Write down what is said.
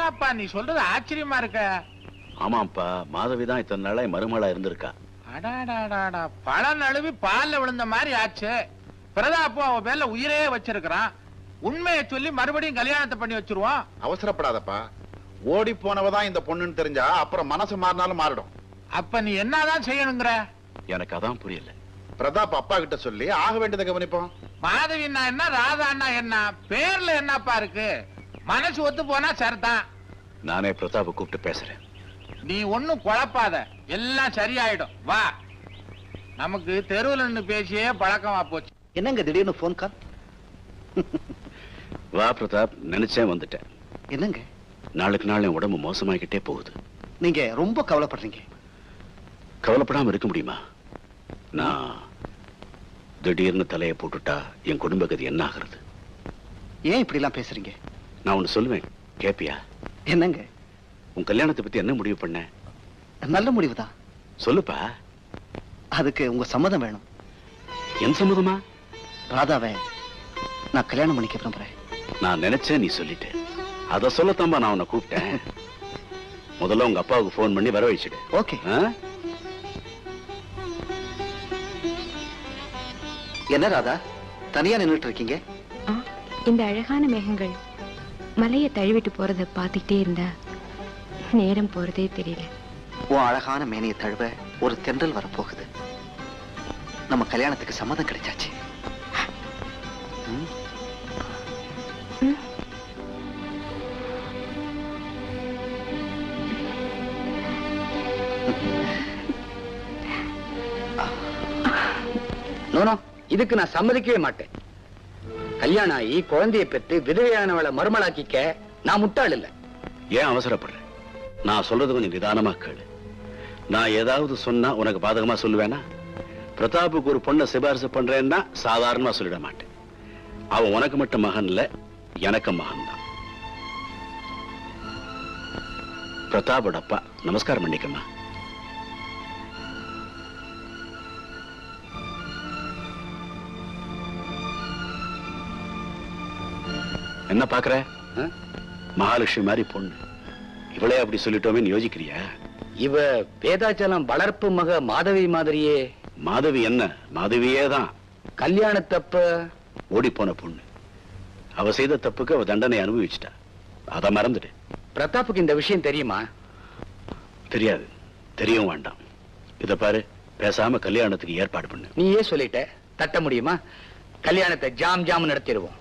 என்னப்பா நீ சொல்றது ஆச்சரியமா இருக்க. ஆமாப்பா, மாதவிதான் இத்தனை நாளா மருமகளா இருந்திருக்கா. அடாடாடாடா, பழம் நழுவி பால்ல விழுந்த மாதிரி ஆச்சு. பிரதாப்பு அவ பேர்ல உயிரே வச்சிருக்கிறான். உண்மையை சொல்லி மறுபடியும் கல்யாணத்தை பண்ணி வச்சிருவான். அவசரப்படாதப்பா. ஓடி போனவதான் இந்த பொண்ணுன்னு தெரிஞ்சா அப்புறம் மனசு மாறினாலும் மாறிடும். அப்ப நீ என்னதான் செய்யணுங்கிற? எனக்கு அதான் புரியல. பிரதாப் அப்பா கிட்ட சொல்லி ஆக வேண்டியதை கவனிப்போம். மாதவின்னா என்ன, ராதான்னா என்ன, பேர்ல என்னப்பா இருக்கு? மனசு ஒத்து போனா சரிதான். நானே பிரதாப்பை கூப்பிட்டு பேசுறேன். நீ ஒண்ணும் குழப்பாத, எல்லாம் சரியாயிடும். வா, நமக்கு தெருவில் நின்று பேசியே பழக்கமா போச்சு. என்னங்க திடீர்னு போன் கால்? வா பிரதாப், நினைச்சேன் வந்துட்டேன். என்னங்க நாளுக்கு நாள் என் உடம்பு மோசமாகிக்கிட்டே போகுது. நீங்க ரொம்ப கவலைப்படுறீங்க. கவலைப்படாம இருக்க முடியுமா? நான் திடீர்னு தலையை போட்டுட்டா என் குடும்ப கதி என்ன ஆகிறது? ஏன் இப்படி எல்லாம் பேசுறீங்க? நான் ஒண்ணு சொல்லுவேன், கேப்பியா? என்னங்க? உன் கல்யாணத்தை பத்தி என்ன முடிவு பண்ண? நல்ல முடிவுதான். சொல்லுப்பா. அதுக்கு உங்க சம்மதம் வேணும். என் சம்மதமா? ராதாவை நான் கல்யாணம் பண்ணிக்க விரும்புறேன். நான் நினைச்சேன், நீ சொல்லிட்டு. அத சொல்லத்தாம்பா நான் உன்னை கூப்பிட்டேன். முதல்ல உங்க அப்பாவுக்கு போன் பண்ணி வர வச்சுடு. ஓகே. என்ன ராதா, தனியா நின்றுட்டு இருக்கீங்க? இந்த அழகான மேகங்கள் மலையை தழுவிட்டு போறத பாத்துக்கிட்டே இருந்தா நேரம் போறதே தெரியல. உன் அழகான மேனியை தழுவ ஒரு தென்றல் வரப்போகுது. நம்ம கல்யாணத்துக்கு சம்மதம் கிடைச்சாச்சு. இதுக்கு நான் சம்மதிக்கவே மாட்டேன். கல்யாணம் ஆகி குழந்தையை பெற்று விதவையானவளை மருமலாக்கிக்க நான் முட்டாள் இல்ல. ஏன் அவசரப்படுற? நான் சொல்றது கொஞ்சம் நிதானமா கேளு. நான் ஏதாவது சொன்னா உனக்கு பாதகமா சொல்லுவேனா? பிரதாப்புக்கு ஒரு பொண்ணை சிபாரிசு பண்றேன்னா சாதாரணமா சொல்லிட மாட்டேன். அவன் உனக்கு மட்டும் மகன் இல்ல, எனக்கு மகன் தான். பிரதாபோட அப்பா. நமஸ்காரம் பண்ணிக்கம்மா. என்ன பாக்குற? மகாலட்சுமி மாதிரி பொண்ணு. இவளே அப்படி சொல்லிட்டோமேன்னு யோசிக்கிறியா? இவ வேதாச்சலம் வளர்ப்பு மக மாதவி மாதிரியே. மாதவி என்ன? மாதவியே தான். கல்யாணத்தப்ப ஓடி போன பொண்ணு. அவ செய்த தப்புக்கு அவ தண்டனை அனுபவிச்சுட்டா. அத மறந்துடு. பிரதாப்புக்கு இந்த விஷயம் தெரியுமா? தெரியாது, தெரியவும் வேண்டாம். இத பாரு, பேசாம கல்யாணத்துக்கு ஏற்பாடு பண்ணு. நீயே சொல்லிட்ட, தட்ட முடியுமா? கல்யாணத்தை ஜாம் ஜாம் நடத்திடுவோம்.